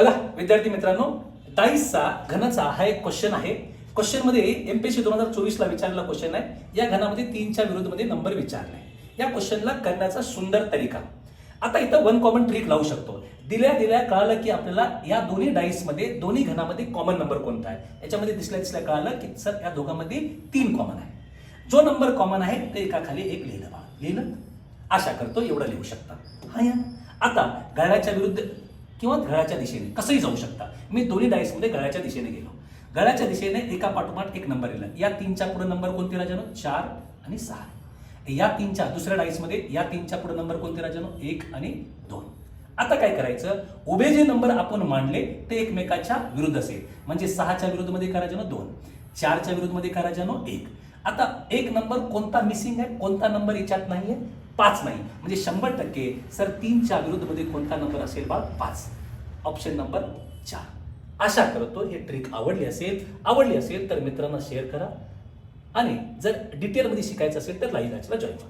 बघा विद्यार्थी मित्रांनो, डाईसचा घनाचा हा एक क्वेश्चन आहे. क्वेश्चन मध्ये एमपीएससी 2024 ला विचारलेला क्वेश्चन आहे. या घनामध्ये 3च्या विरुद्धमध्ये नंबर विचारलाय. या क्वेश्चनला करण्याचा सुंदर तरीका. आता इथं वन कॉमन ट्रिक लावू शकतो. दिल्या कळालं की आपल्याला या दोन्ही डाईस मध्ये दोन्ही घनामध्ये कॉमन नंबर कोणता आहे. याच्यामध्ये दिसल्या कळालं की सर या दोघांमध्ये 3 कॉमन आहे. जो नंबर कॉमन आहे ते एका खाली एक लिहिलं बा. लिहिलं आशा करतो एवढं लिहू शकता. हा या आता घड्याच्या विरुद्ध किंवा घड्याच्या दिशेने कसंही जाऊ शकता. मी दोन्ही डाईस मध्ये घड्याच्या दिशेने गेलो. घड्याच्या दिशेने एका पाठोपाठ एक नंबर लिहिला. या 3च्या पुढे नंबर कोणते राजानो? 4 आणि 6. या 3च्या दुसऱ्या डाईस मध्ये या 3च्या पुढे नंबर कोणते राजानो? 1 आणि 2. आता काय करायचं, उभे जे नंबर आपण मांडले ते एकमेकाच्या विरुद्ध असेल. म्हणजे 6च्या विरुद्ध मध्ये काय राजानो? 2. 4च्या विरुद्ध मध्ये काय राजानो? 1. आता एक नंबर कोणता मिसिंग आहे? कोणता नंबर याच्यात नाहीये? 5 नाही. म्हणजे 100% सर 3च्या विरुद्ध मध्ये कोणता नंबर असेल बा? 5. Option number 4. आशा करतो ही ट्रिक आवडली असेल तर मित्रांना शेअर करा आणि जर डिटेलमध्ये शिकायचं असेल तर लाईव्ह बॅचला जॉईन करा.